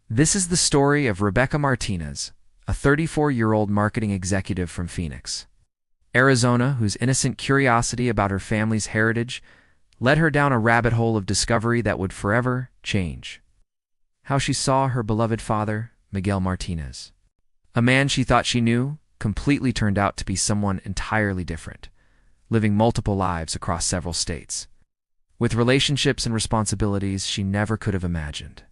This is the story of Rebecca Martinez, a 34-year-old marketing executive from Phoenix, Arizona, whose innocent curiosity about her family's heritage led her down a rabbit hole of discovery that would forever change how she saw her beloved father, Miguel Martinez. A man she thought she knew completely turned out to be someone entirely different, living multiple lives across several states, with relationships and responsibilities she never could have imagined.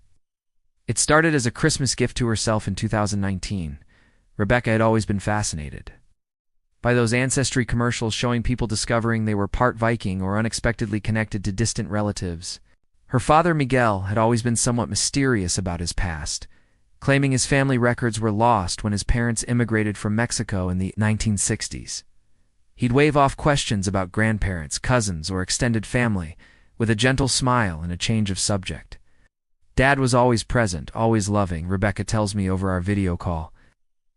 It started as a Christmas gift to herself in 2019. Rebecca had always been fascinated by those ancestry commercials showing people discovering they were part Viking or unexpectedly connected to distant relatives. Her father, Miguel, had always been somewhat mysterious about his past, claiming his family records were lost when his parents immigrated from Mexico in the 1960s. He'd wave off questions about grandparents, cousins, or extended family with a gentle smile and a change of subject. Dad was always present, always loving, Rebecca tells me over our video call,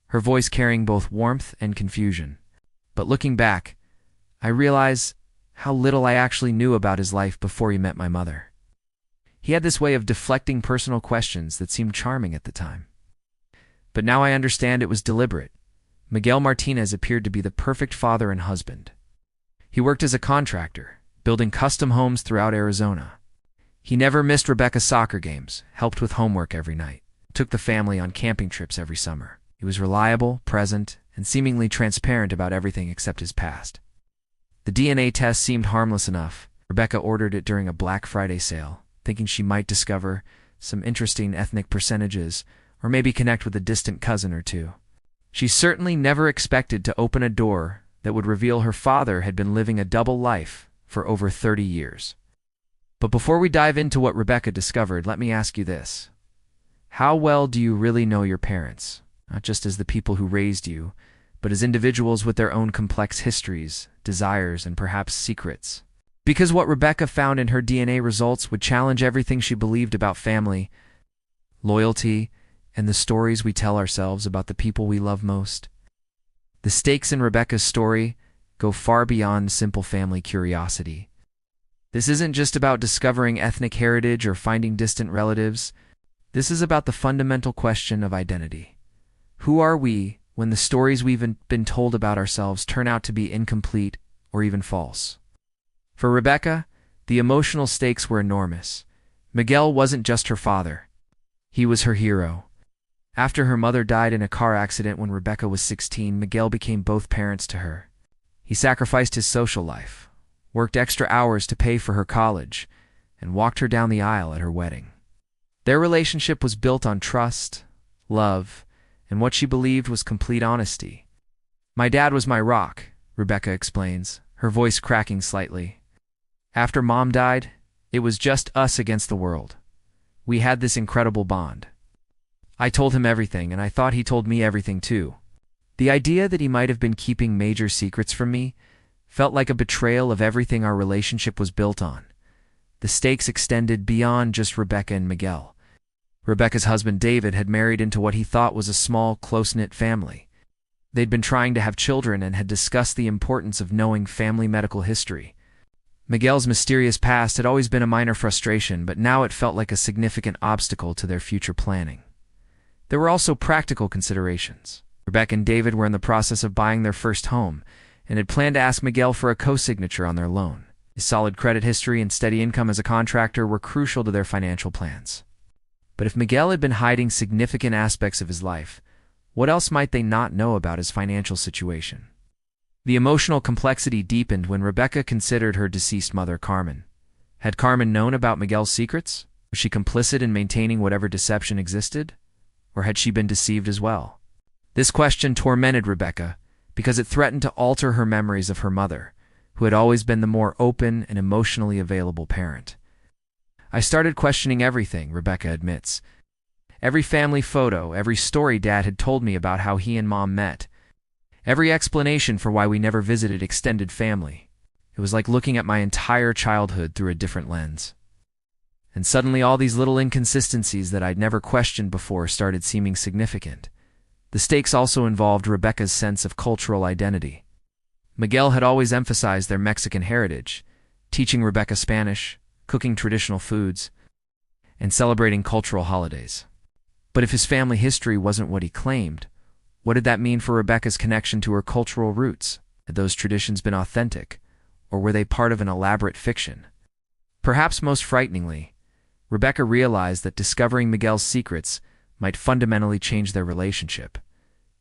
her voice carrying both warmth and confusion. But looking back, I realize how little I actually knew about his life before he met my mother. He had this way of deflecting personal questions that seemed charming at the time. But now I understand it was deliberate. Miguel Martinez appeared to be the perfect father and husband. He worked as a contractor, building custom homes throughout Arizona. He never missed Rebecca's soccer games, helped with homework every night, took the family on camping trips every summer. He was reliable, present, and seemingly transparent about everything except his past. The DNA test seemed harmless enough. Rebecca ordered it during a Black Friday sale, thinking she might discover some interesting ethnic percentages or maybe connect with a distant cousin or two. She certainly never expected to open a door that would reveal her father had been living a double life for over 30 years. But before we dive into what Rebecca discovered, let me ask you this. How well do you really know your parents? Not just as the people who raised you, but as individuals with their own complex histories, desires, and perhaps secrets. Because what Rebecca found in her DNA results would challenge everything she believed about family, loyalty, and the stories we tell ourselves about the people we love most. The stakes in Rebecca's story go far beyond simple family curiosity. This isn't just about discovering ethnic heritage or finding distant relatives. This is about the fundamental question of identity. Who are we when the stories we've been told about ourselves turn out to be incomplete or even false? For Rebecca, the emotional stakes were enormous. Miguel wasn't just her father. He was her hero. After her mother died in a car accident when Rebecca was 16, Miguel became both parents to her. He sacrificed his social life, worked extra hours to pay for her college, and walked her down the aisle at her wedding. Their relationship was built on trust, love, and what she believed was complete honesty. "My dad was my rock," Rebecca explains, her voice cracking slightly. "After Mom died, it was just us against the world. We had this incredible bond. I told him everything, and I thought he told me everything too. The idea that he might have been keeping major secrets from me felt like a betrayal of everything our relationship was built on." The stakes extended beyond just Rebecca and Miguel. Rebecca's husband David had married into what he thought was a small, close-knit family. They'd been trying to have children and had discussed the importance of knowing family medical history. Miguel's mysterious past had always been a minor frustration, but now it felt like a significant obstacle to their future planning. There were also practical considerations. Rebecca and David were in the process of buying their first home and had planned to ask Miguel for a co-signature on their loan. His solid credit history and steady income as a contractor were crucial to their financial plans. But if Miguel had been hiding significant aspects of his life, what else might they not know about his financial situation? The emotional complexity deepened when Rebecca considered her deceased mother, Carmen. Had Carmen known about Miguel's secrets? Was she complicit in maintaining whatever deception existed? Or had she been deceived as well? This question tormented Rebecca because it threatened to alter her memories of her mother, who had always been the more open and emotionally available parent. "I started questioning everything," Rebecca admits. "Every family photo, every story Dad had told me about how he and Mom met, every explanation for why we never visited extended family. It was like looking at my entire childhood through a different lens. And suddenly all these little inconsistencies that I'd never questioned before started seeming significant." The stakes also involved Rebecca's sense of cultural identity. Miguel had always emphasized their Mexican heritage, teaching Rebecca Spanish, cooking traditional foods, and celebrating cultural holidays. But if his family history wasn't what he claimed, what did that mean for Rebecca's connection to her cultural roots? Had those traditions been authentic, or were they part of an elaborate fiction? Perhaps most frighteningly, Rebecca realized that discovering Miguel's secrets might fundamentally change their relationship.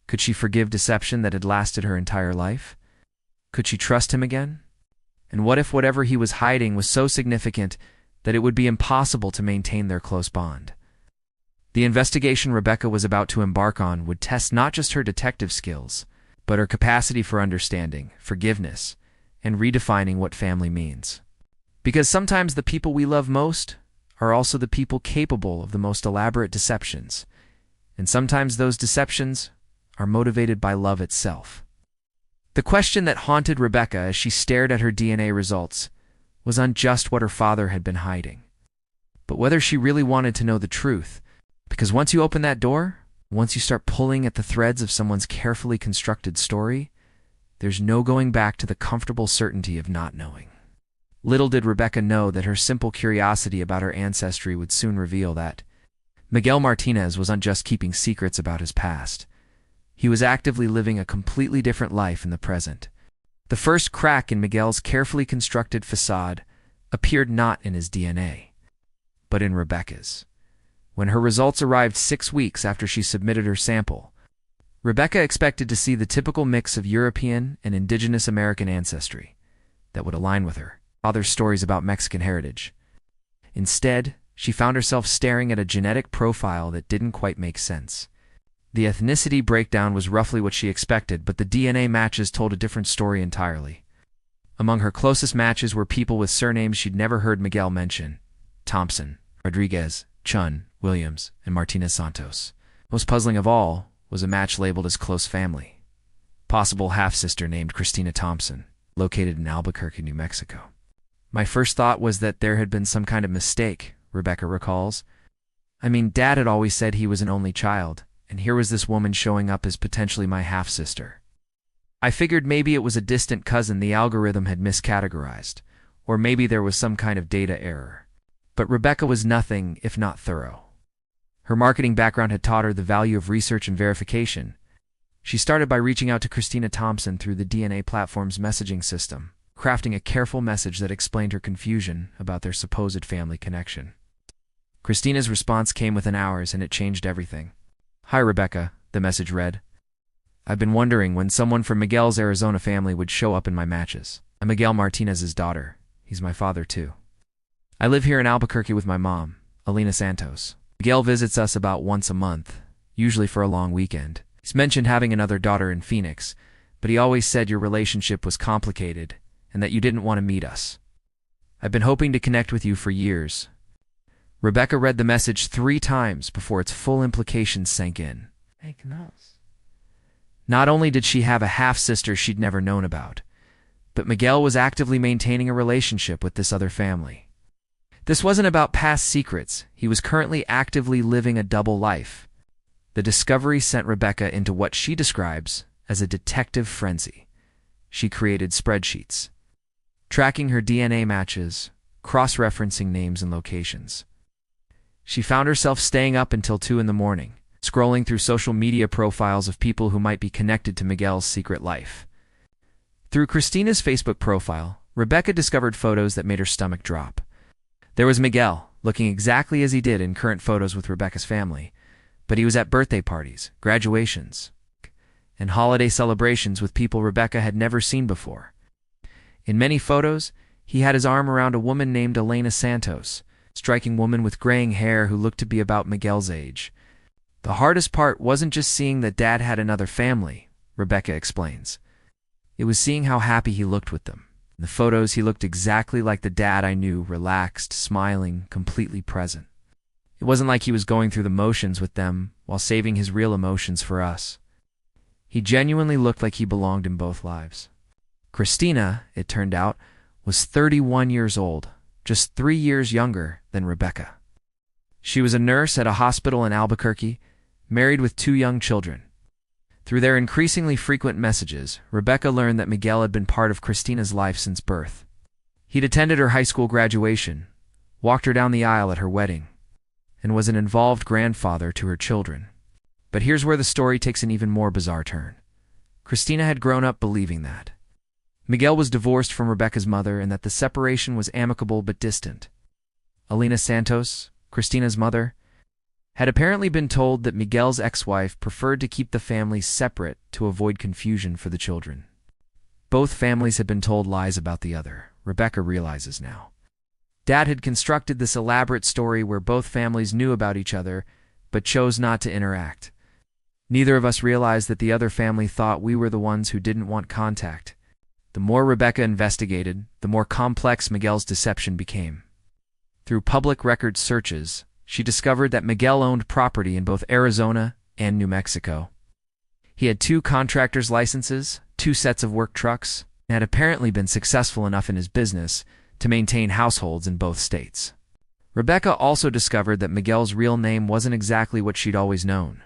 Could she forgive deception that had lasted her entire life? Could she trust him again? And what if whatever he was hiding was so significant that it would be impossible to maintain their close bond? The investigation Rebecca was about to embark on would test not just her detective skills, but her capacity for understanding, forgiveness, and redefining what family means. Because sometimes the people we love most are also the people capable of the most elaborate deceptions, and sometimes those deceptions are motivated by love itself. The question that haunted Rebecca as she stared at her DNA results was on just what her father had been hiding, but whether she really wanted to know the truth. Because once you open that door, once you start pulling at the threads of someone's carefully constructed story, there's no going back to the comfortable certainty of not knowing. Little did Rebecca know that her simple curiosity about her ancestry would soon reveal that Miguel Martinez wasn't just keeping secrets about his past. He was actively living a completely different life in the present. The first crack in Miguel's carefully constructed facade appeared not in his DNA, but in Rebecca's. When her results arrived 6 weeks after she submitted her sample, Rebecca expected to see the typical mix of European and indigenous American ancestry that would align with her father's stories about Mexican heritage. Instead, she found herself staring at a genetic profile that didn't quite make sense. The ethnicity breakdown was roughly what she expected, but the DNA matches told a different story entirely. Among her closest matches were people with surnames she'd never heard Miguel mention: Thompson, Rodriguez, Chun, Williams, and Martinez Santos. Most puzzling of all was a match labeled as close family. Possible half-sister named Christina Thompson, located in Albuquerque, New Mexico. My first thought was that there had been some kind of mistake, Rebecca recalls. I mean, Dad had always said he was an only child, and here was this woman showing up as potentially my half-sister. I figured maybe it was a distant cousin the algorithm had miscategorized, or maybe there was some kind of data error. But Rebecca was nothing if not thorough. Her marketing background had taught her the value of research and verification. She started by reaching out to Christina Thompson through the DNA platform's messaging system, crafting a careful message that explained her confusion about their supposed family connection. Christina's response came within hours, and it changed everything. "Hi, Rebecca," the message read. "I've been wondering when someone from Miguel's Arizona family would show up in my matches. I'm Miguel Martinez's daughter. He's my father, too. I live here in Albuquerque with my mom, Alina Santos. Miguel visits us about once a month, usually for a long weekend. He's mentioned having another daughter in Phoenix, but he always said your relationship was complicated and that you didn't want to meet us. I've been hoping to connect with you for years." Rebecca read the message 3 times before its full implications sank in. Not only did she have a half-sister she'd never known about, but Miguel was actively maintaining a relationship with this other family. This wasn't about past secrets. He was currently actively living a double life. The discovery sent Rebecca into what she describes as a detective frenzy. She created spreadsheets, tracking her DNA matches, cross-referencing names and locations. She found herself staying up until 2 in the morning, scrolling through social media profiles of people who might be connected to Miguel's secret life. Through Christina's Facebook profile, Rebecca discovered photos that made her stomach drop. There was Miguel, looking exactly as he did in current photos with Rebecca's family, but he was at birthday parties, graduations, and holiday celebrations with people Rebecca had never seen before. In many photos, he had his arm around a woman named Alina Santos, a striking woman with graying hair who looked to be about Miguel's age. The hardest part wasn't just seeing that Dad had another family, Rebecca explains. It was seeing how happy he looked with them. In the photos, he looked exactly like the Dad I knew, relaxed, smiling, completely present. It wasn't like he was going through the motions with them while saving his real emotions for us. He genuinely looked like he belonged in both lives. Christina, it turned out, was 31 years old, just 3 years younger than Rebecca. She was a nurse at a hospital in Albuquerque, married with 2 young children. Through their increasingly frequent messages, Rebecca learned that Miguel had been part of Christina's life since birth. He'd attended her high school graduation, walked her down the aisle at her wedding, and was an involved grandfather to her children. But here's where the story takes an even more bizarre turn. Cristina had grown up believing that Miguel was divorced from Rebecca's mother and that the separation was amicable but distant. Alina Santos, Cristina's mother, had apparently been told that Miguel's ex-wife preferred to keep the families separate to avoid confusion for the children. Both families had been told lies about the other, Rebecca realizes now. Dad had constructed this elaborate story where both families knew about each other, but chose not to interact. Neither of us realized that the other family thought we were the ones who didn't want contact. The more Rebecca investigated, the more complex Miguel's deception became. Through public record searches, she discovered that Miguel owned property in both Arizona and New Mexico. He had 2 contractor's licenses, 2 sets of work trucks, and had apparently been successful enough in his business to maintain households in both states. Rebecca also discovered that Miguel's real name wasn't exactly what she'd always known.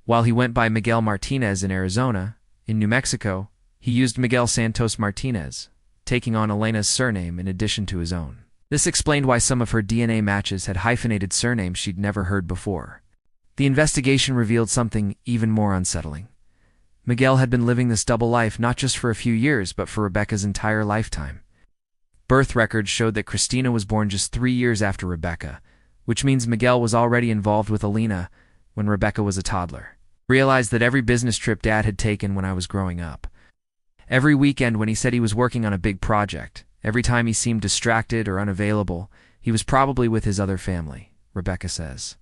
While he went by Miguel Martinez in Arizona, in New Mexico, he used Miguel Santos Martinez, taking on Elena's surname in addition to his own. This explained why some of her DNA matches had hyphenated surnames she'd never heard before. The investigation revealed something even more unsettling. Miguel had been living this double life not just for a few years, but for Rebecca's entire lifetime. Birth records showed that Cristina was born just 3 years after Rebecca, which means Miguel was already involved with Alina when Rebecca was a toddler. Realized that every business trip Dad had taken when I was growing up. Every weekend when he said he was working on a big project, every time he seemed distracted or unavailable, he was probably with his other family, Rebecca says.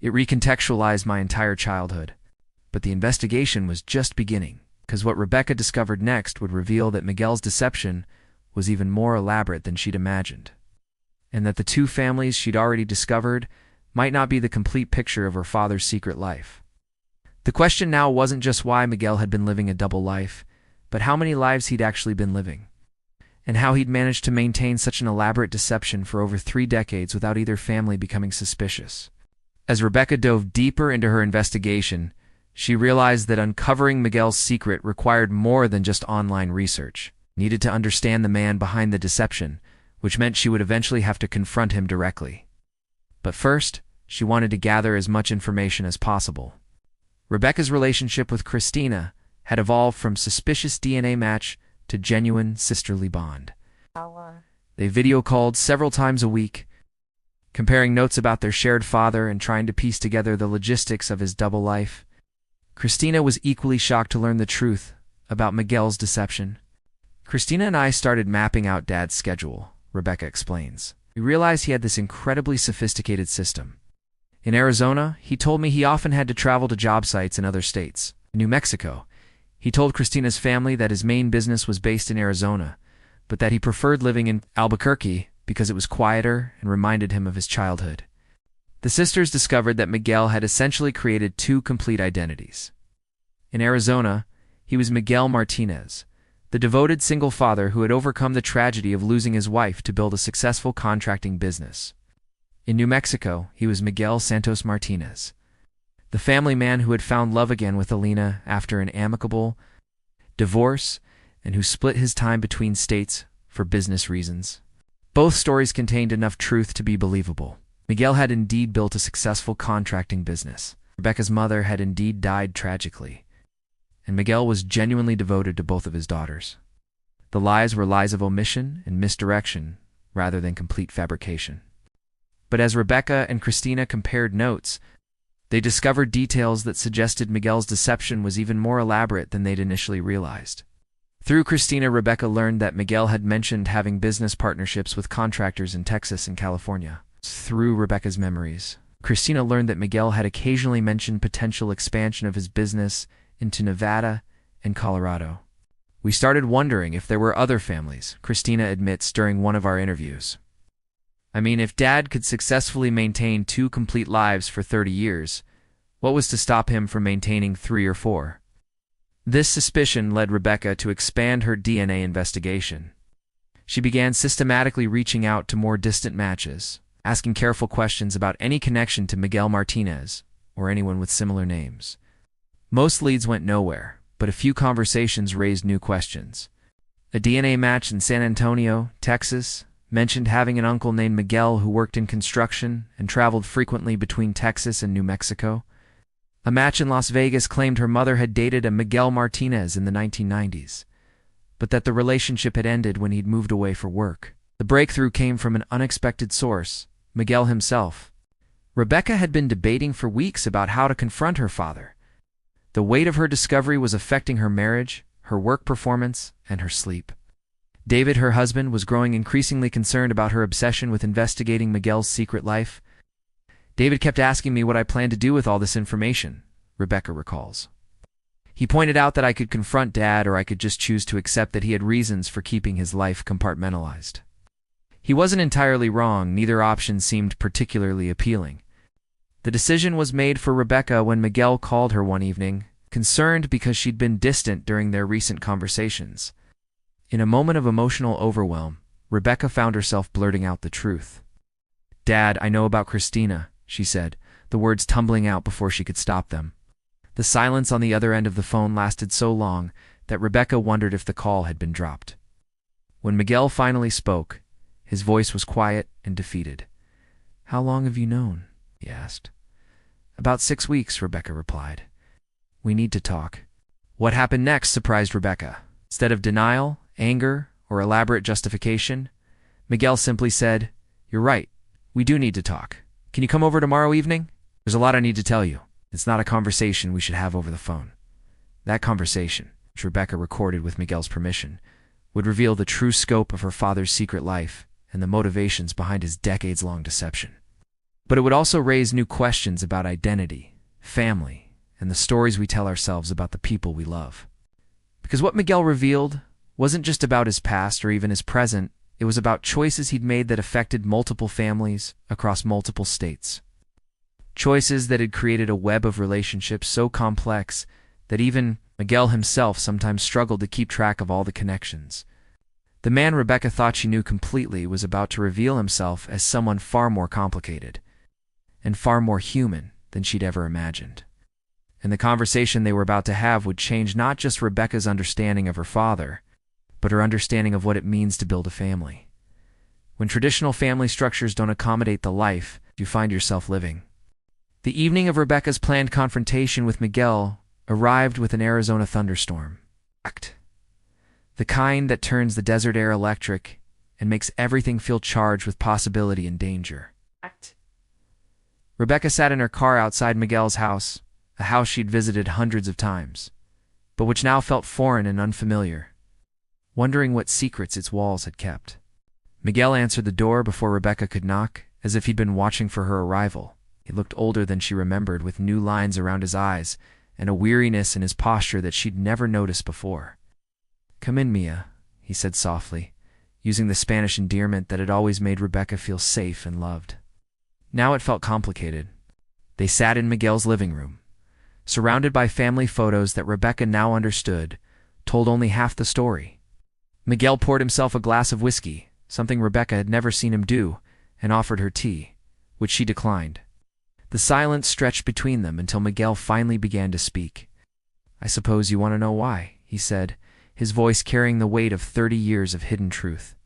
It recontextualized my entire childhood. But the investigation was just beginning, because what Rebecca discovered next would reveal that Miguel's deception was even more elaborate than she'd imagined, and that the 2 families she'd already discovered might not be the complete picture of her father's secret life. The question now wasn't just why Miguel had been living a double life, but how many lives he'd actually been living, and how he'd managed to maintain such an elaborate deception for over 3 decades without either family becoming suspicious. As Rebecca dove deeper into her investigation, she realized that uncovering Miguel's secret required more than just online research. Needed to understand the man behind the deception, which meant she would eventually have to confront him directly. But first, she wanted to gather as much information as possible. Rebecca's relationship with Cristina had evolved from suspicious DNA match to genuine sisterly bond. They video called several times a week, comparing notes about their shared father and trying to piece together the logistics of his double life. Cristina was equally shocked to learn the truth about Miguel's deception. Cristina and I started mapping out Dad's schedule, Rebecca explains. We realized he had this incredibly sophisticated system. In Arizona, he told me he often had to travel to job sites in other states. In New Mexico, he told Cristina's family that his main business was based in Arizona, but that he preferred living in Albuquerque because it was quieter and reminded him of his childhood. The sisters discovered that Miguel had essentially created 2 complete identities. In Arizona, he was Miguel Martinez, the devoted single father who had overcome the tragedy of losing his wife to build a successful contracting business. In New Mexico, he was Miguel Santos Martinez, the family man who had found love again with Alina after an amicable divorce and who split his time between states for business reasons. Both stories contained enough truth to be believable. Miguel had indeed built a successful contracting business. Rebecca's mother had indeed died tragically, and Miguel was genuinely devoted to both of his daughters. The lies were lies of omission and misdirection rather than complete fabrication. But as Rebecca and Cristina compared notes, they discovered details that suggested Miguel's deception was even more elaborate than they'd initially realized. Through Cristina, Rebecca learned that Miguel had mentioned having business partnerships with contractors in Texas and California. Through Rebecca's memories, Cristina learned that Miguel had occasionally mentioned potential expansion of his business into Nevada and Colorado. We started wondering if there were other families, Cristina admits during one of our interviews. I mean, if Dad could successfully maintain 2 complete lives for 30 years, what was to stop him from maintaining 3 or 4? This suspicion led Rebecca to expand her DNA investigation. She began systematically reaching out to more distant matches, asking careful questions about any connection to Miguel Martinez or anyone with similar names. Most leads went nowhere, but a few conversations raised new questions. A DNA match in San Antonio, Texas, mentioned having an uncle named Miguel who worked in construction and traveled frequently between Texas and New Mexico. A match in Las Vegas claimed her mother had dated a Miguel Martinez in the 1990s, but that the relationship had ended when he'd moved away for work. The breakthrough came from an unexpected source, Miguel himself. Rebecca had been debating for weeks about how to confront her father. The weight of her discovery was affecting her marriage, her work performance, and her sleep. David, her husband, was growing increasingly concerned about her obsession with investigating Miguel's secret life. David kept asking me what I planned to do with all this information, Rebecca recalls. He pointed out that I could confront Dad or I could just choose to accept that he had reasons for keeping his life compartmentalized. He wasn't entirely wrong, neither option seemed particularly appealing. The decision was made for Rebecca when Miguel called her one evening, concerned because she'd been distant during their recent conversations. In a moment of emotional overwhelm, Rebecca found herself blurting out the truth. "Dad, I know about Christina," she said, the words tumbling out before she could stop them. The silence on the other end of the phone lasted so long that Rebecca wondered if the call had been dropped. When Miguel finally spoke, his voice was quiet and defeated. "How long have you known?" he asked. "About 6 weeks," Rebecca replied. "We need to talk." What happened next surprised Rebecca. Instead of denial, anger, or elaborate justification, Miguel simply said, "You're right. We do need to talk. Can you come over tomorrow evening? There's a lot I need to tell you. It's not a conversation we should have over the phone." That conversation, which Rebecca recorded with Miguel's permission, would reveal the true scope of her father's secret life and the motivations behind his decades-long deception. But it would also raise new questions about identity, family, and the stories we tell ourselves about the people we love. Because what Miguel revealed wasn't just about his past or even his present, it was about choices he'd made that affected multiple families across multiple states. Choices that had created a web of relationships so complex that even Miguel himself sometimes struggled to keep track of all the connections. The man Rebecca thought she knew completely was about to reveal himself as someone far more complicated and far more human than she'd ever imagined. And the conversation they were about to have would change not just Rebecca's understanding of her father, but her understanding of what it means to build a family. When traditional family structures don't accommodate the life you find yourself living. The evening of Rebecca's planned confrontation with Miguel arrived with an Arizona thunderstorm. The kind that turns the desert air electric and makes everything feel charged with possibility and danger. Rebecca sat in her car outside Miguel's house, a house she'd visited hundreds of times, but which now felt foreign and unfamiliar, wondering what secrets its walls had kept. Miguel answered the door before Rebecca could knock, as if he'd been watching for her arrival. He looked older than she remembered, with new lines around his eyes and a weariness in his posture that she'd never noticed before. "Come in, Mia," he said softly, using the Spanish endearment that had always made Rebecca feel safe and loved. Now it felt complicated. They sat in Miguel's living room, surrounded by family photos that Rebecca now understood told only half the story. Miguel poured himself a glass of whiskey, something Rebecca had never seen him do, and offered her tea, which she declined. The silence stretched between them until Miguel finally began to speak. "I suppose you want to know why," he said, his voice carrying the weight of 30 years of hidden truth.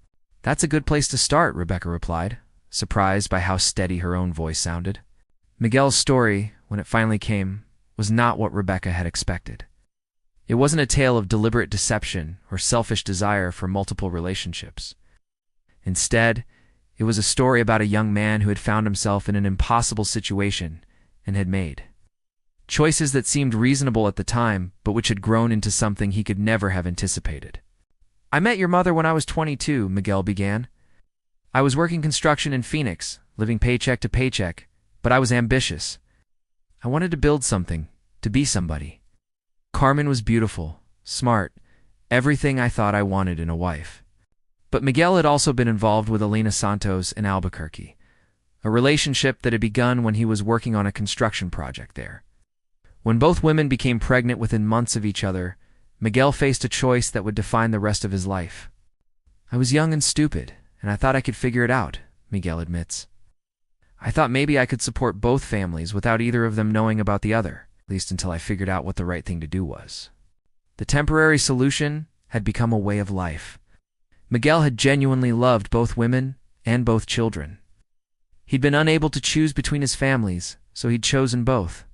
"That's a good place to start," Rebecca replied, surprised by how steady her own voice sounded. Miguel's story, when it finally came, was not what Rebecca had expected. It wasn't a tale of deliberate deception or selfish desire for multiple relationships. Instead, it was a story about a young man who had found himself in an impossible situation and had made choices that seemed reasonable at the time, but which had grown into something he could never have anticipated. "I met your mother when I was 22, Miguel began. "I was working construction in Phoenix, living paycheck to paycheck, but I was ambitious. I wanted to build something, to be somebody. Carmen was beautiful, smart, everything I thought I wanted in a wife." But Miguel had also been involved with Elena Santos in Albuquerque, a relationship that had begun when he was working on a construction project there. When both women became pregnant within months of each other, Miguel faced a choice that would define the rest of his life. "I was young and stupid, and I thought I could figure it out," Miguel admits. "I thought maybe I could support both families without either of them knowing about the other, at least until I figured out what the right thing to do was." The temporary solution had become a way of life. Miguel had genuinely loved both women and both children. He'd been unable to choose between his families, so he'd chosen both,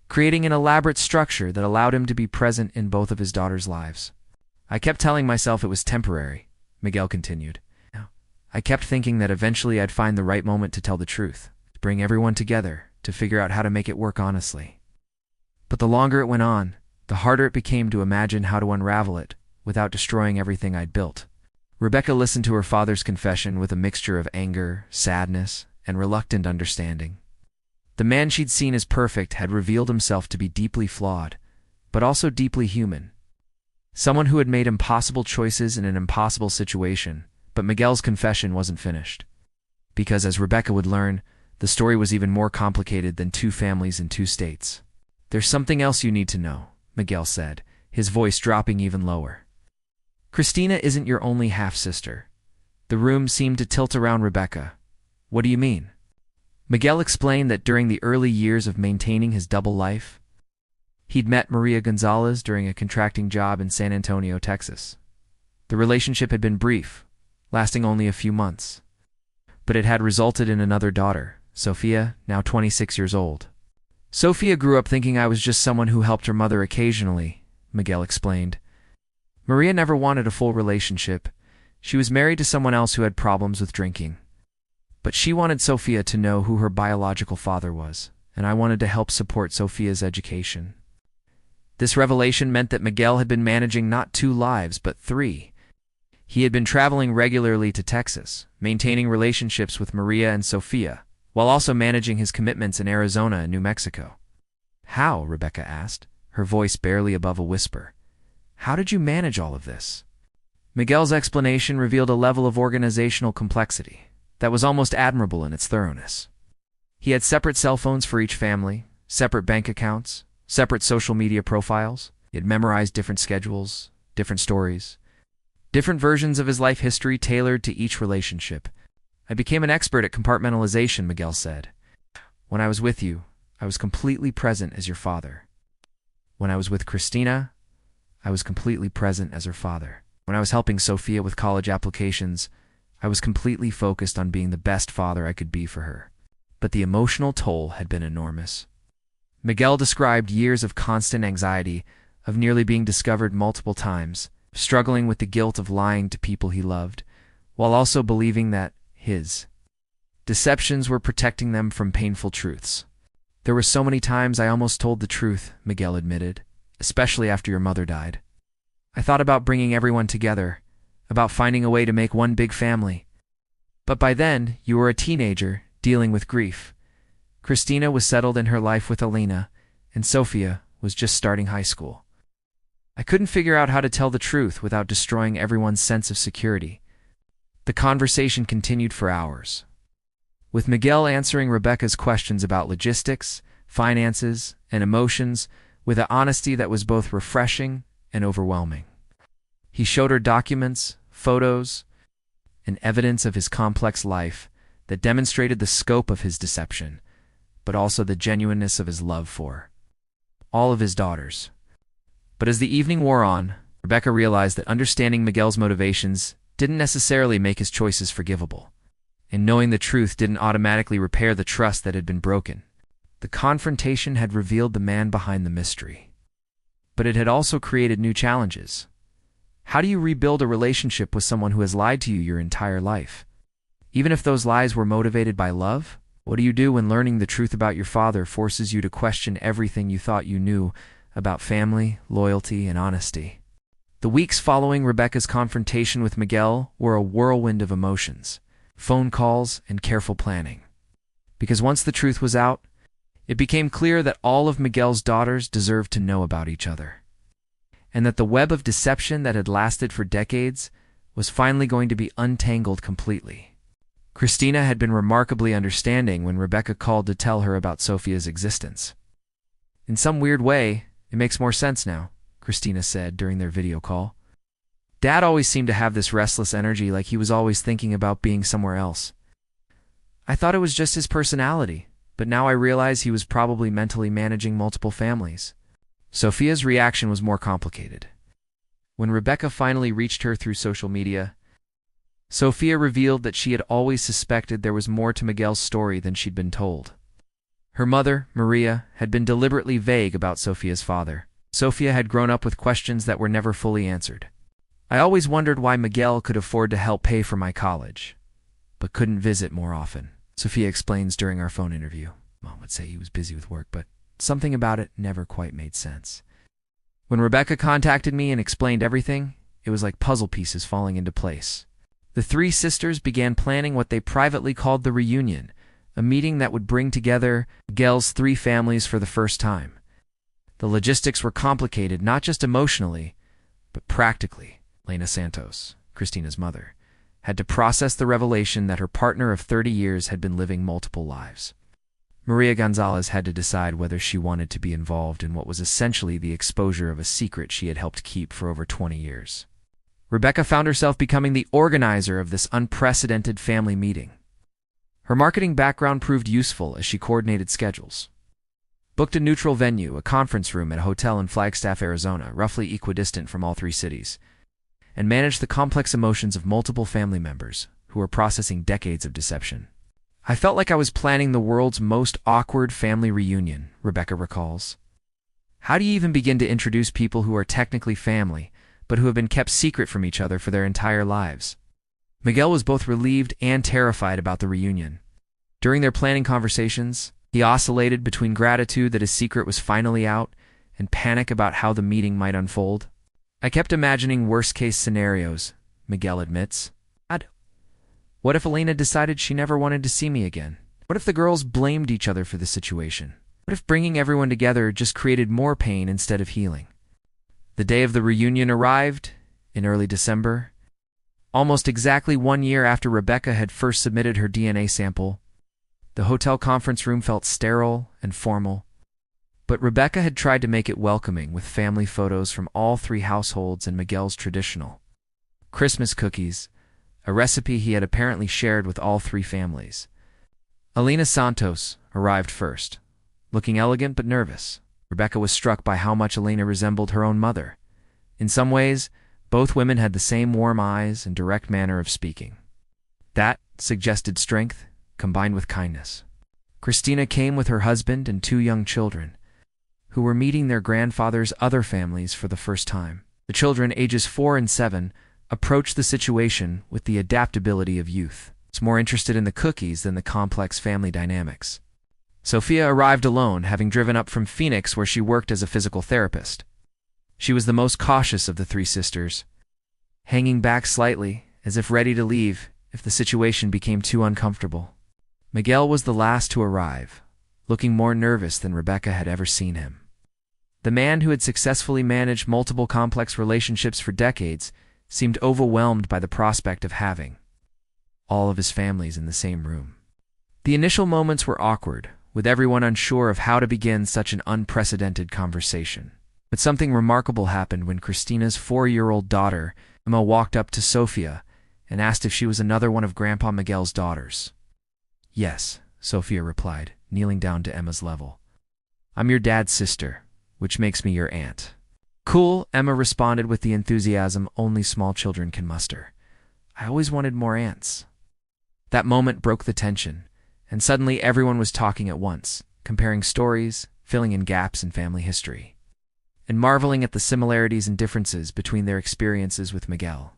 creating an elaborate structure that allowed him to be present in both of his daughters' lives. I kept telling myself it was temporary, Miguel continued. I kept thinking that eventually I'd find the right moment to tell the truth, to bring everyone together, to figure out how to make it work honestly. But the longer it went on, the harder it became to imagine how to unravel it without destroying everything I'd built. Rebecca listened to her father's confession with a mixture of anger, sadness, and reluctant understanding. The man she'd seen as perfect had revealed himself to be deeply flawed, but also deeply human. Someone who had made impossible choices in an impossible situation. But Miguel's confession wasn't finished. Because, as Rebecca would learn, the story was even more complicated than two families in two states. "There's something else you need to know," Miguel said, his voice dropping even lower. "Cristina isn't your only half-sister." The room seemed to tilt around Rebecca. "What do you mean?" Miguel explained that during the early years of maintaining his double life, he'd met Maria Gonzalez during a contracting job in San Antonio, Texas. The relationship had been brief, lasting only a few months. But it had resulted in another daughter, Sophia, now 26 years old. "Sophia grew up thinking I was just someone who helped her mother occasionally," Miguel explained. "Maria never wanted a full relationship. She was married to someone else who had problems with drinking. But she wanted Sophia to know who her biological father was, and I wanted to help support Sophia's education." This revelation meant that Miguel had been managing not 2 lives, but 3. He had been traveling regularly to Texas, maintaining relationships with Maria and Sophia, while also managing his commitments in Arizona and New Mexico. "How?" Rebecca asked, her voice barely above a whisper. "How did you manage all of this?" Miguel's explanation revealed a level of organizational complexity that was almost admirable in its thoroughness. He had separate cell phones for each family, separate bank accounts, separate social media profiles. He had memorized different schedules, different stories, different versions of his life history tailored to each relationship. "I became an expert at compartmentalization," Miguel said. "When I was with you, I was completely present as your father. When I was with Cristina, I was completely present as her father. When I was helping Sophia with college applications, I was completely focused on being the best father I could be for her." But the emotional toll had been enormous. Miguel described years of constant anxiety, of nearly being discovered multiple times, struggling with the guilt of lying to people he loved, while also believing that his deceptions were protecting them from painful truths. "There were so many times I almost told the truth," Miguel admitted, "especially after your mother died. I thought about bringing everyone together, about finding a way to make one big family. But by then, you were a teenager, dealing with grief. Cristina was settled in her life with Elena, and Sophia was just starting high school. I couldn't figure out how to tell the truth without destroying everyone's sense of security." The conversation continued for hours, with Miguel answering Rebecca's questions about logistics, finances, and emotions with an honesty that was both refreshing and overwhelming. He showed her documents, photos, and evidence of his complex life that demonstrated the scope of his deception, but also the genuineness of his love for all of his daughters. But as the evening wore on, Rebecca realized that understanding Miguel's motivations didn't necessarily make his choices forgivable, and knowing the truth didn't automatically repair the trust that had been broken. The confrontation had revealed the man behind the mystery, but it had also created new challenges. How do you rebuild a relationship with someone who has lied to you your entire life? Even if those lies were motivated by love? What do you do when learning the truth about your father forces you to question everything you thought you knew about family, loyalty, and honesty? The weeks following Rebecca's confrontation with Miguel were a whirlwind of emotions, phone calls, and careful planning. Because once the truth was out, it became clear that all of Miguel's daughters deserved to know about each other, and that the web of deception that had lasted for decades was finally going to be untangled completely. Cristina had been remarkably understanding when Rebecca called to tell her about Sophia's existence. "In some weird way, it makes more sense now," Cristina said during their video call. "Dad always seemed to have this restless energy, like he was always thinking about being somewhere else. I thought it was just his personality, but now I realize he was probably mentally managing multiple families." Sophia's reaction was more complicated. When Rebecca finally reached her through social media, Sophia revealed that she had always suspected there was more to Miguel's story than she'd been told. Her mother, Maria, had been deliberately vague about Sophia's father. Sophia had grown up with questions that were never fully answered. I always wondered why Miguel could afford to help pay for my college, but couldn't visit more often, Sophia explains during our phone interview. Mom would say he was busy with work, but something about it never quite made sense. When Rebecca contacted me and explained everything, it was like puzzle pieces falling into place. The three sisters began planning what they privately called the reunion, a meeting that would bring together Miguel's three families for the first time. The logistics were complicated, not just emotionally, but practically. Elena Santos, Christina's mother, had to process the revelation that her partner of 30 years had been living multiple lives. Maria Gonzalez had to decide whether she wanted to be involved in what was essentially the exposure of a secret she had helped keep for over 20 years. Rebecca found herself becoming the organizer of this unprecedented family meeting. Her marketing background proved useful as she coordinated schedules, booked a neutral venue, a conference room at a hotel in Flagstaff, Arizona, roughly equidistant from all three cities, and managed the complex emotions of multiple family members who were processing decades of deception. I felt like I was planning the world's most awkward family reunion, Rebecca recalls. How do you even begin to introduce people who are technically family, but who have been kept secret from each other for their entire lives? Miguel was both relieved and terrified about the reunion. During their planning conversations, he oscillated between gratitude that his secret was finally out and panic about how the meeting might unfold. I kept imagining worst-case scenarios, Miguel admits. What if Elena decided she never wanted to see me again? What if the girls blamed each other for the situation? What if bringing everyone together just created more pain instead of healing? The day of the reunion arrived, in early December, almost exactly 1 year after Rebecca had first submitted her DNA sample. The hotel conference room felt sterile and formal, but Rebecca had tried to make it welcoming with family photos from all three households and Miguel's traditional Christmas cookies, a recipe he had apparently shared with all three families. Elena Santos arrived first, looking elegant but nervous. Rebecca was struck by how much Elena resembled her own mother. In some ways, both women had the same warm eyes and direct manner of speaking. That suggested strength, combined with kindness. Christina came with her husband and 2 young children, who were meeting their grandfather's other families for the first time. The children, ages 4 and 7, approached the situation with the adaptability of youth. It's more interested in the cookies than the complex family dynamics. Sophia arrived alone, having driven up from Phoenix where she worked as a physical therapist. She was the most cautious of the three sisters, hanging back slightly, as if ready to leave if the situation became too uncomfortable. Miguel was the last to arrive, looking more nervous than Rebecca had ever seen him. The man who had successfully managed multiple complex relationships for decades seemed overwhelmed by the prospect of having all of his families in the same room. The initial moments were awkward, with everyone unsure of how to begin such an unprecedented conversation. But something remarkable happened when Christina's 4-year-old daughter, Emma, walked up to Sophia and asked if she was another one of Grandpa Miguel's daughters. "Yes," Sophia replied, kneeling down to Emma's level. "I'm your dad's sister, which makes me your aunt." "Cool," Emma responded with the enthusiasm only small children can muster. "I always wanted more aunts." That moment broke the tension, and suddenly everyone was talking at once, comparing stories, filling in gaps in family history, and marveling at the similarities and differences between their experiences with Miguel.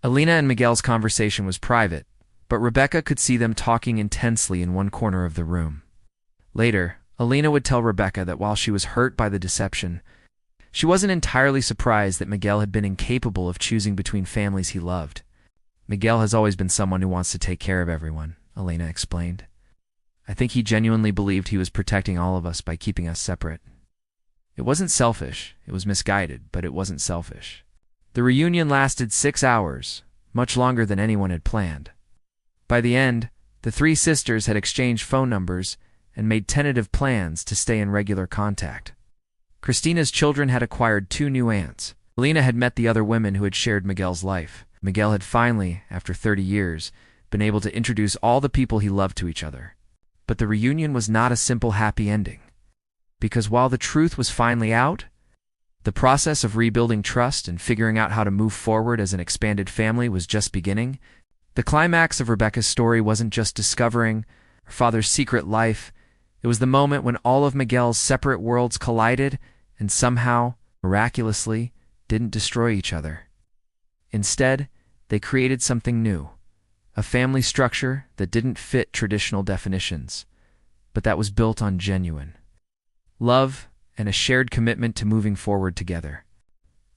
Elena and Miguel's conversation was private, but Rebecca could see them talking intensely in one corner of the room. Later, Elena would tell Rebecca that while she was hurt by the deception, she wasn't entirely surprised that Miguel had been incapable of choosing between families he loved. "Miguel has always been someone who wants to take care of everyone," Elena explained. "I think he genuinely believed he was protecting all of us by keeping us separate. It wasn't selfish, it was misguided, but it wasn't selfish." The reunion lasted 6 hours, much longer than anyone had planned. By the end, the three sisters had exchanged phone numbers and made tentative plans to stay in regular contact. Christina's children had acquired 2 new aunts. Elena had met the other women who had shared Miguel's life. Miguel had finally, after 30 years, been able to introduce all the people he loved to each other. But the reunion was not a simple happy ending. Because while the truth was finally out, the process of rebuilding trust and figuring out how to move forward as an expanded family was just beginning. The climax of Rebecca's story wasn't just discovering her father's secret life. It was the moment when all of Miguel's separate worlds collided and somehow, miraculously, didn't destroy each other. Instead, they created something new, a family structure that didn't fit traditional definitions, but that was built on genuine love and a shared commitment to moving forward together.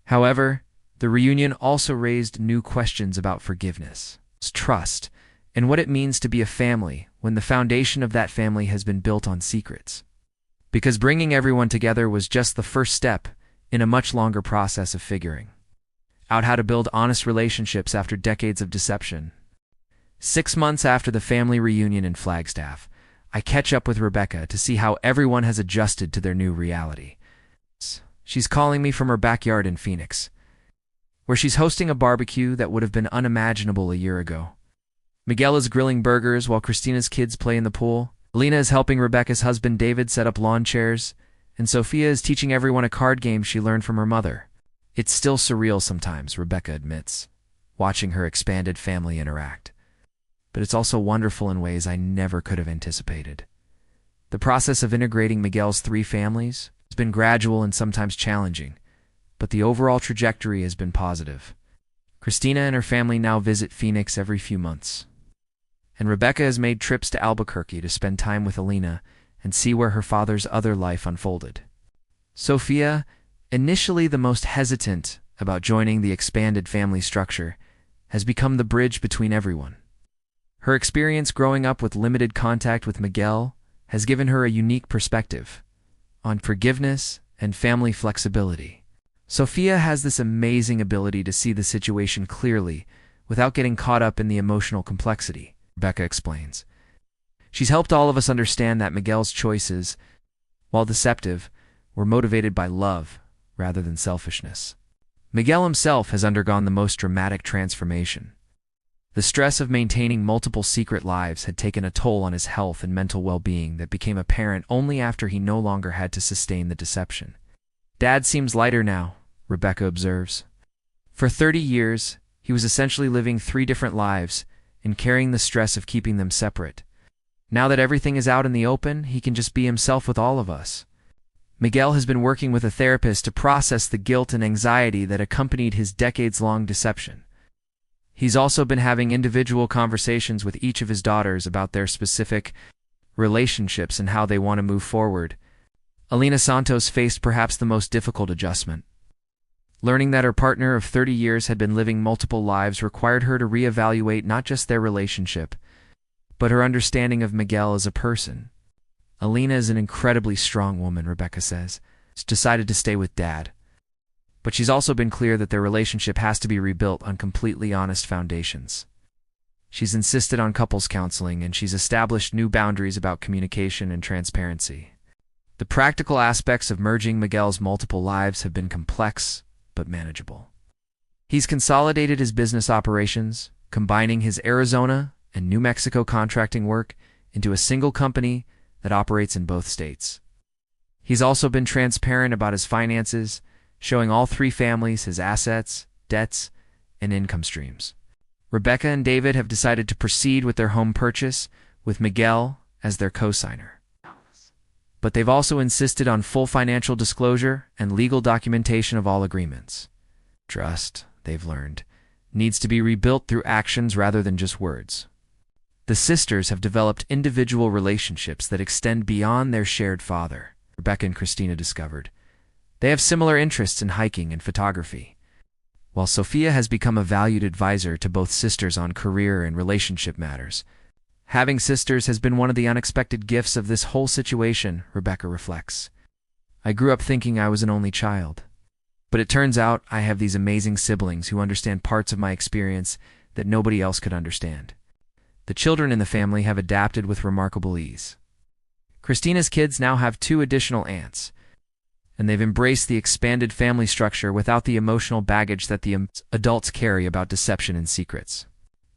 However, the reunion also raised new questions about forgiveness, trust, and what it means to be a family when the foundation of that family has been built on secrets. Because bringing everyone together was just the first step in a much longer process of figuring out how to build honest relationships after decades of deception. 6 months after the family reunion in Flagstaff, I catch up with Rebecca to see how everyone has adjusted to their new reality. She's calling me from her backyard in Phoenix, where she's hosting a barbecue that would have been unimaginable a year ago. Miguel is grilling burgers while Christina's kids play in the pool. Alina is helping Rebecca's husband David set up lawn chairs, and Sophia is teaching everyone a card game she learned from her mother. It's still surreal sometimes, Rebecca admits, watching her expanded family interact. But it's also wonderful in ways I never could have anticipated. The process of integrating Miguel's 3 families has been gradual and sometimes challenging, but the overall trajectory has been positive. Christina and her family now visit Phoenix every few months, and Rebecca has made trips to Albuquerque to spend time with Alina and see where her father's other life unfolded. Sophia, initially the most hesitant about joining the expanded family structure, has become the bridge between everyone. Her experience growing up with limited contact with Miguel has given her a unique perspective on forgiveness and family flexibility. Sophia has this amazing ability to see the situation clearly without getting caught up in the emotional complexity, Rebecca explains. She's helped all of us understand that Miguel's choices, while deceptive, were motivated by love rather than selfishness. Miguel himself has undergone the most dramatic transformation. The stress of maintaining multiple secret lives had taken a toll on his health and mental well-being that became apparent only after he no longer had to sustain the deception. Dad seems lighter now, Rebecca observes. For 30 years, he was essentially living 3 different lives and carrying the stress of keeping them separate. Now that everything is out in the open, he can just be himself with all of us. Miguel has been working with a therapist to process the guilt and anxiety that accompanied his decades-long deception. He's also been having individual conversations with each of his daughters about their specific relationships and how they want to move forward. Alina Santos faced perhaps the most difficult adjustment. Learning that her partner of 30 years had been living multiple lives required her to reevaluate not just their relationship, but her understanding of Miguel as a person. Alina is an incredibly strong woman, Rebecca says. She's decided to stay with Dad. But she's also been clear that their relationship has to be rebuilt on completely honest foundations. She's insisted on couples counseling, and she's established new boundaries about communication and transparency. The practical aspects of merging Miguel's multiple lives have been complex, but manageable. He's consolidated his business operations, combining his Arizona and New Mexico contracting work into a single company that operates in both states. He's also been transparent about his finances, showing all 3 families his assets, debts, and income streams. Rebecca and David have decided to proceed with their home purchase, with Miguel as their co-signer. But they've also insisted on full financial disclosure and legal documentation of all agreements. Trust, they've learned, needs to be rebuilt through actions rather than just words. The sisters have developed individual relationships that extend beyond their shared father, Rebecca and Christina discovered. They have similar interests in hiking and photography, while Sophia has become a valued advisor to both sisters on career and relationship matters. Having sisters has been one of the unexpected gifts of this whole situation, Rebecca reflects. I grew up thinking I was an only child, but it turns out I have these amazing siblings who understand parts of my experience that nobody else could understand. The children in the family have adapted with remarkable ease. Christina's kids now have 2 additional aunts, and they've embraced the expanded family structure without the emotional baggage that the adults carry about deception and secrets.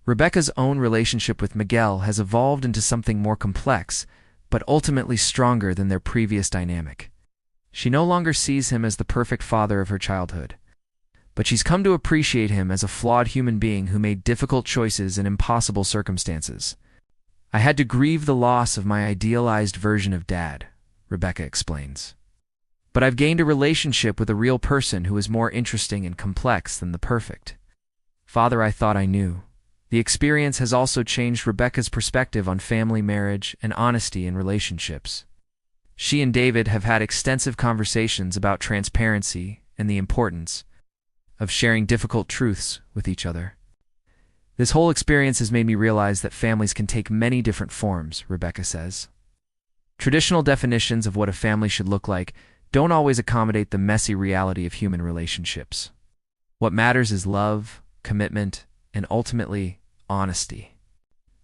Rebecca's own relationship with Miguel has evolved into something more complex, but ultimately stronger than their previous dynamic. She no longer sees him as the perfect father of her childhood, but she's come to appreciate him as a flawed human being who made difficult choices in impossible circumstances. I had to grieve the loss of my idealized version of Dad, Rebecca explains. But I've gained a relationship with a real person who is more interesting and complex than the perfect father I thought I knew. The experience has also changed Rebecca's perspective on family, marriage, and honesty in relationships. She and David have had extensive conversations about transparency and the importance of sharing difficult truths with each other. This whole experience has made me realize that families can take many different forms, Rebecca says. Traditional definitions of what a family should look like don't always accommodate the messy reality of human relationships. What matters is love, commitment, and ultimately, honesty.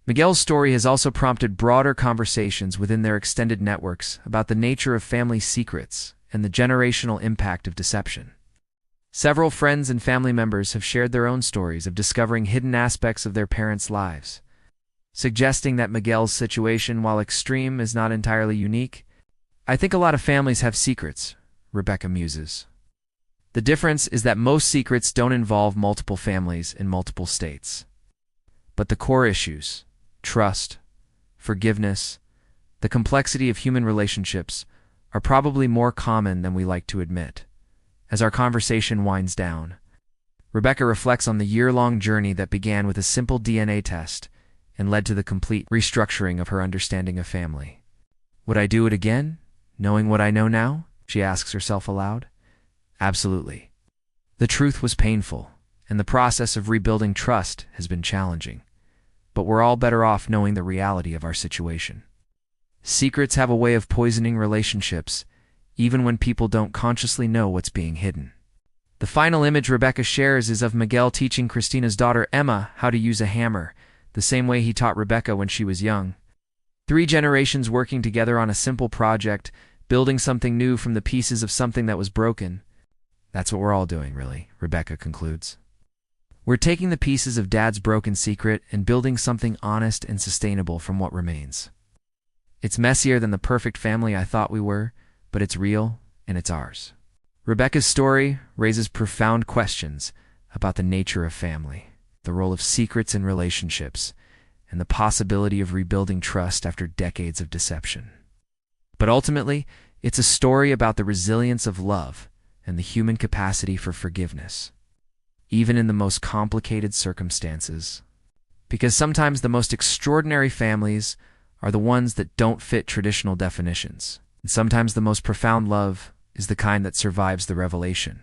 Miguel's story has also prompted broader conversations within their extended networks about the nature of family secrets and the generational impact of deception. Several friends and family members have shared their own stories of discovering hidden aspects of their parents' lives, suggesting that Miguel's situation, while extreme, is not entirely unique. I think a lot of families have secrets, Rebecca muses. The difference is that most secrets don't involve multiple families in multiple states. But the core issues, trust, forgiveness, the complexity of human relationships, are probably more common than we like to admit. As our conversation winds down, Rebecca reflects on the year-long journey that began with a simple DNA test and led to the complete restructuring of her understanding of family. Would I do it again, knowing what I know now? She asks herself aloud. Absolutely. The truth was painful, and the process of rebuilding trust has been challenging. But we're all better off knowing the reality of our situation. Secrets have a way of poisoning relationships, even when people don't consciously know what's being hidden. The final image Rebecca shares is of Miguel teaching Christina's daughter Emma how to use a hammer, the same way he taught Rebecca when she was young. 3 generations working together on a simple project, building something new from the pieces of something that was broken. That's what we're all doing, really, Rebecca concludes. We're taking the pieces of Dad's broken secret and building something honest and sustainable from what remains. It's messier than the perfect family I thought we were, but it's real and it's ours. Rebecca's story raises profound questions about the nature of family, the role of secrets in relationships, and the possibility of rebuilding trust after decades of deception. But ultimately, it's a story about the resilience of love and the human capacity for forgiveness, even in the most complicated circumstances. Because sometimes the most extraordinary families are the ones that don't fit traditional definitions, and sometimes the most profound love is the kind that survives the revelation.